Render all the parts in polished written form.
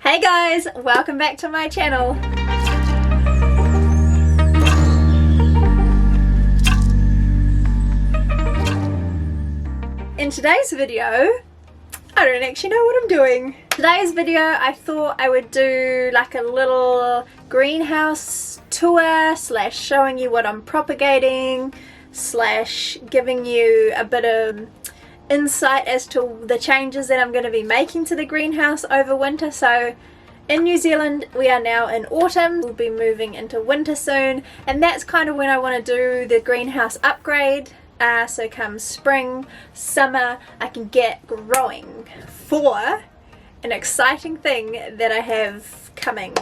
Hey guys, welcome back to my channel. In today's video, I don't actually know what I'm doing. Today's video, I thought I would do like a little greenhouse tour slash showing you what I'm propagating slash giving you a bit of insight as to the changes that I'm going to be making to the greenhouse over winter. So in New Zealand we are now in autumn, we'll be moving into winter soon, and that's kind of when I want to do the greenhouse upgrade. So come spring, summer, I can get growing for an exciting thing that I have coming.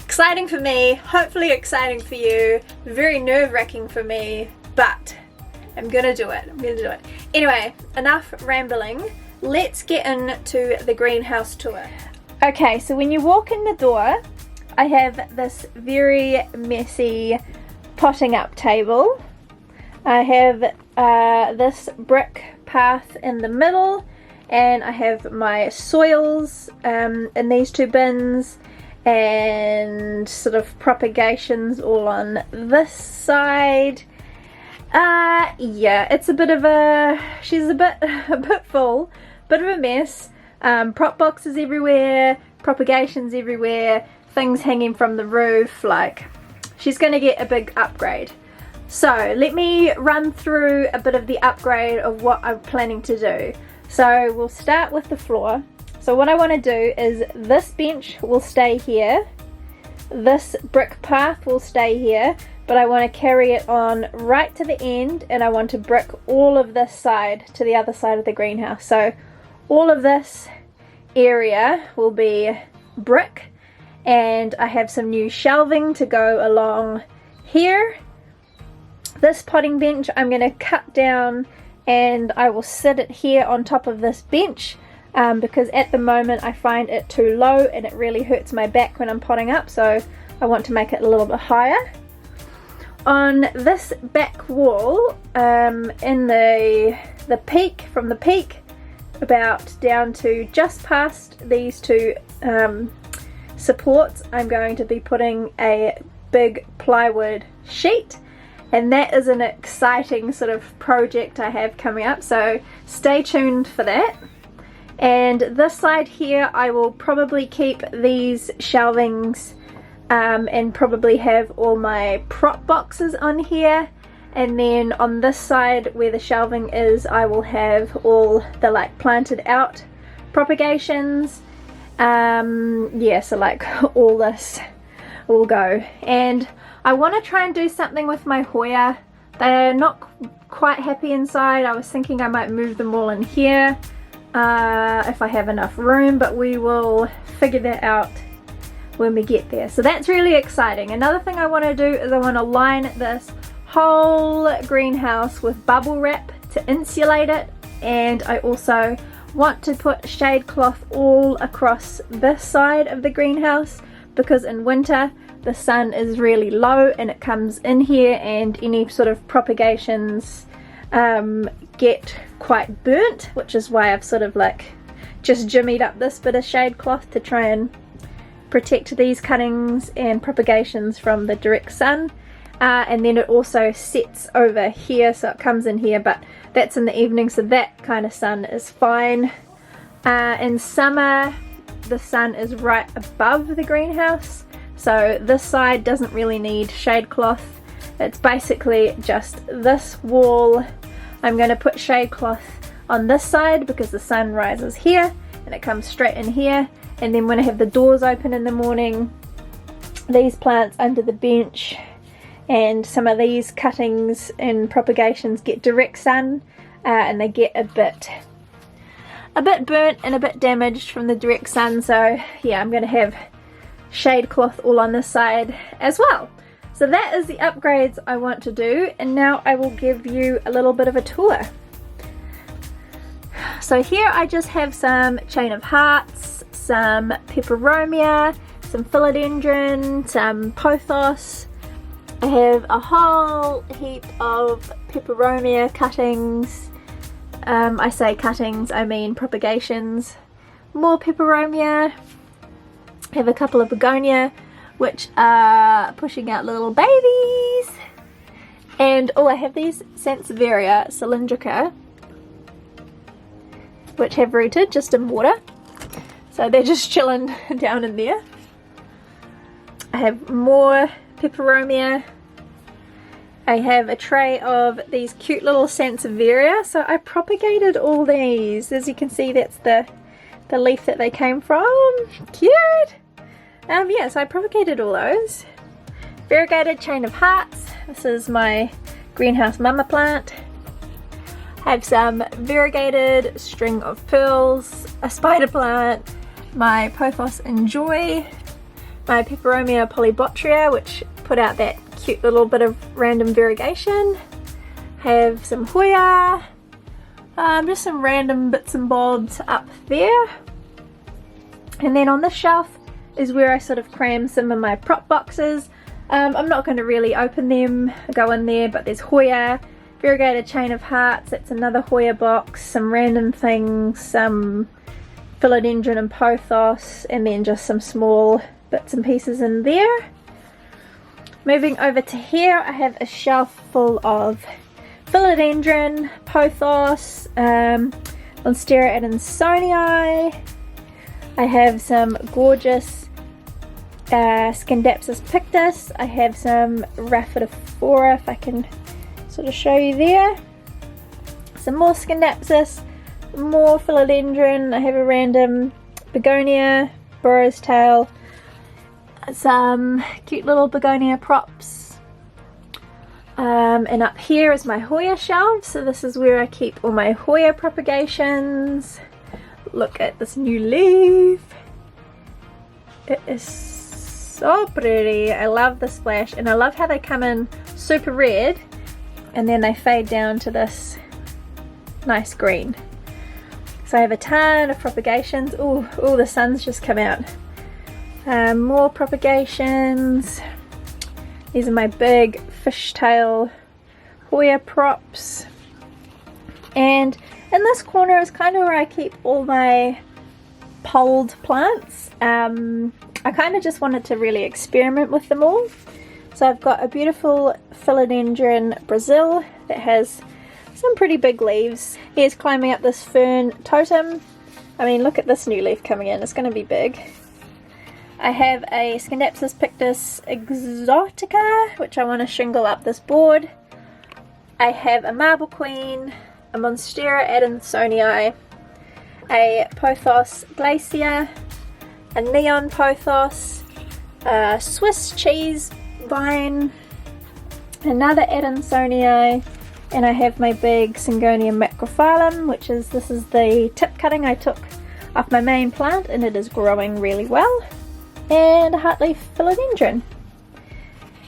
Exciting for me, hopefully exciting for you, very nerve-wracking for me, but I'm gonna do it. Anyway, enough rambling. Let's get into the greenhouse tour. Okay, so when you walk in the door, I have this very messy potting up table. I have this brick path in the middle, and I have my soils in these two bins, and sort of propagations all on this side. Yeah, it's a bit of a, she's a bit full, bit of a mess. Prop boxes everywhere, propagations everywhere, things hanging from the roof, like she's gonna get a big upgrade. So let me run through a bit of the upgrade of what I'm planning to do. So we'll start with the floor. So what I want to do is this bench will stay here, this brick path will stay here, but I want to carry it on right to the end, and I want to brick all of this side to the other side of the greenhouse. So all of this area will be brick, and I have some new shelving to go along here. This potting bench I'm going to cut down, and I will sit it here on top of this bench because at the moment I find it too low and it really hurts my back when I'm potting up, so I want to make it a little bit higher. On this back wall, in the peak, from the peak about down to just past these two supports, I'm going to be putting a big plywood sheet, and that is an exciting sort of project I have coming up, so stay tuned for that. And this side here I will probably keep these shelvings and probably have all my prop boxes on here, and then on this side where the shelving is I will have all the like planted out propagations. Yeah, so like all this will go, and I want to try and do something with my Hoya. They're not quite happy inside. I was thinking I might move them all in here if I have enough room, but we will figure that out when we get there. So that's really exciting. Another thing I want to do is I want to line this whole greenhouse with bubble wrap to insulate it, and I also want to put shade cloth all across this side of the greenhouse, because in winter the sun is really low and it comes in here, and any sort of propagations get quite burnt, which is why I've sort of like just jimmied up this bit of shade cloth to try and protect these cuttings and propagations from the direct sun. And then it also sets over here, so it comes in here, but that's in the evening, so that kind of sun is fine. In summer the sun is right above the greenhouse, so this side doesn't really need shade cloth. It's basically just this wall. I'm going to put shade cloth on this side because the sun rises here and it comes straight in here, and then when I have the doors open in the morning, these plants under the bench and some of these cuttings and propagations get direct sun, and they get a bit burnt and a bit damaged from the direct sun. So yeah, I'm going to have shade cloth all on this side as well. So that is the upgrades I want to do, and now I will give you a little bit of a tour. So here I just have some chain of hearts, some peperomia, some philodendron, some pothos. I have a whole heap of peperomia cuttings. I say cuttings, I mean propagations. more peperomia. I have a couple of begonia which are pushing out little babies. And oh, I have these Sansevieria cylindrica which have rooted just in water. So they're just chilling down in there. I have more peperomia. I have a tray of these cute little Sansevieria. So I propagated all these. As you can see, that's the leaf that they came from. Cute! Yeah, so I propagated all those. Variegated chain of hearts. This is my greenhouse mama plant. I have some variegated string of pearls, a spider plant, my pothos enjoy, my peperomia polybotria, which put out that cute little bit of random variegation. Have some Hoya, just some random bits and bobs up there. And then on this shelf is where I sort of cram some of my prop boxes. I'm not going to really open them, go in there, but there's Hoya, variegated chain of hearts, that's another Hoya box, some random things, some philodendron and pothos, and then just some small bits and pieces in there. Moving over to here, I have a shelf full of philodendron, pothos, Monstera adansonii. I have some gorgeous Scindapsus pictus. I have some Rhaphidophora, if I can sort of show you there. Some more Scindapsus, more philodendron. I have a random begonia, burrow's tail, some cute little begonia props. And up here is my Hoya shelf. So this is where I keep all my Hoya propagations. Look at this new leaf. It is so pretty. I love the splash, and I love how they come in super red and then they fade down to this nice green. So I have a ton of propagations. Oh, the sun's just come out. More propagations. These are my big fishtail Hoya props. And in this corner is kind of where I keep all my poled plants. I kind of just wanted to really experiment with them all. So I've got a beautiful philodendron Brazil that has some pretty big leaves. Here's climbing up this fern totem. I mean, look at this new leaf coming in, it's going to be big. I have a Scindapsus pictus exotica, which I want to shingle up this board. I have a marble queen, a Monstera adansonii, a pothos glacier, a neon pothos, a Swiss cheese vine, another adansonii, and I have my big Syngonium macrophyllum, which is, this is the tip cutting I took off my main plant and it is growing really well, and a heartleaf philodendron.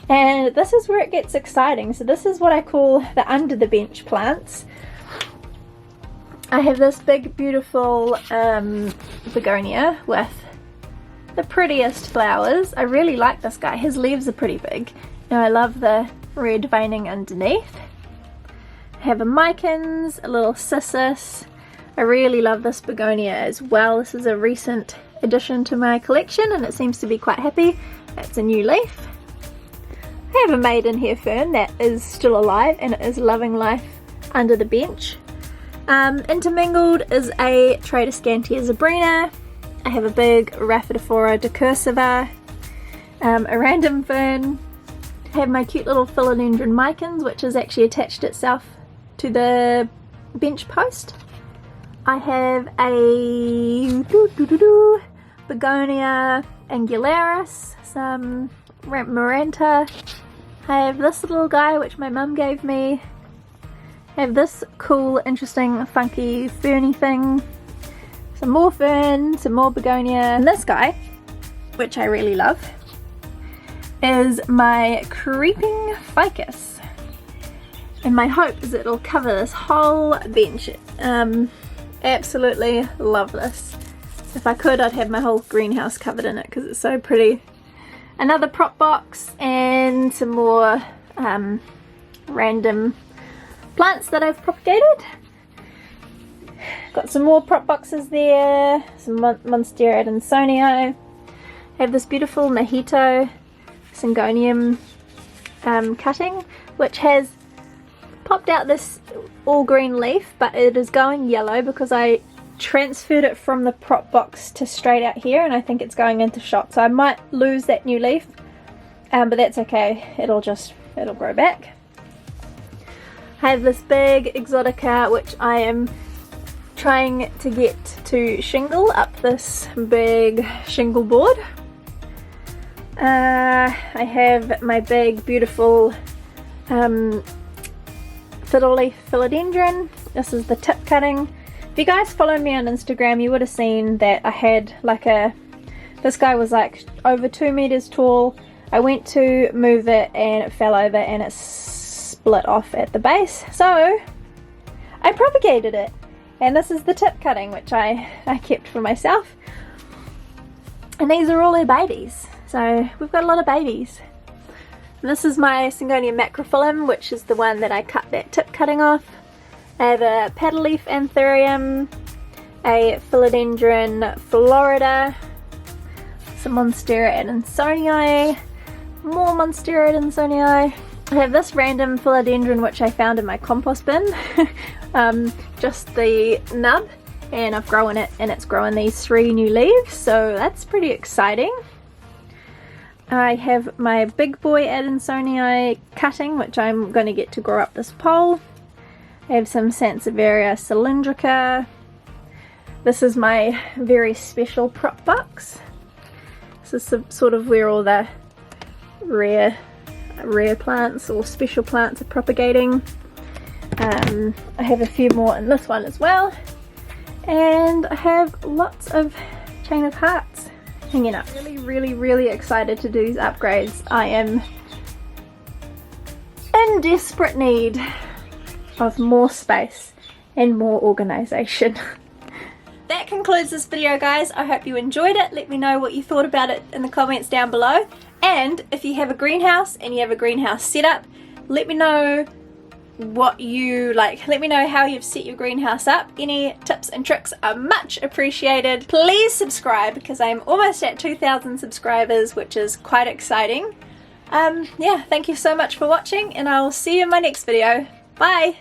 And this is where it gets exciting. So this is what I call the under the bench plants. I have this big beautiful begonia with the prettiest flowers. I really like this guy. His leaves are pretty big. Now I love the red veining underneath. I have a Micans, a little Cissus. I really love this begonia as well. This is a recent addition to my collection and it seems to be quite happy. That's a new leaf. I have a Maidenhair Fern that is still alive and it is loving life under the bench. Intermingled is a Tradescantia zebrina. I have a big Rhaphidophora decursiva, a random fern. I have my cute little philodendron Micans, which has actually attached itself to the bench post. I have a Begonia angularis, some Maranta. I have this little guy which my mum gave me. I have this cool, interesting, funky, ferny thing. Some more fern, some more begonia. And this guy, which I really love, is my creeping ficus. And my hope is it'll cover this whole bench. Absolutely love this. If I could, I'd have my whole greenhouse covered in it because it's so pretty. Another prop box and some more random plants that I've propagated. Got some more prop boxes there, some Monstera Adansonii. I have this beautiful mojito syngonium cutting, which has popped out this all green leaf, but it is going yellow because I transferred it from the prop box to straight out here, and I think it's going into shot, so I might lose that new leaf, but that's okay, it'll grow back. I have this big exotica which I am trying to get to shingle up this big shingle board. I have my big beautiful fiddle leaf philodendron. This is the tip cutting. If you guys follow me on Instagram, you would have seen that I had like this guy was like over 2 meters tall. I went to move it and it fell over and it split off at the base, so I propagated it, and this is the tip cutting which I kept for myself, and these are all their babies, so we've got a lot of babies. And this is my Syngonium macrophyllum, which is the one that I cut that tip cutting off. I have a paddle leaf anthurium, a philodendron florida, some Monstera Adansonii, more Monstera Adansonii. I have this random philodendron which I found in my compost bin, just the nub, and I've grown it and it's growing these 3 new leaves, so that's pretty exciting. I have my big boy Adansonii cutting, which I'm going to get to grow up this pole. I have some Sansevieria cylindrica. This is my very special prop box. This is sort of where all the rare plants or special plants are propagating. I have a few more in this one as well, and I have lots of chain of hearts hanging up. Really excited to do these upgrades. I am in desperate need of more space and more organization. That concludes this video, guys. I hope you enjoyed it. Let me know what you thought about it in the comments down below, and if you have a greenhouse and you have a greenhouse setup, let me know what you like. Let me know how you've set your greenhouse up. Any tips and tricks are much appreciated. Please subscribe because I'm almost at 2,000 subscribers, which is quite exciting. Yeah, thank you so much for watching, and I'll see you in my next video. Bye!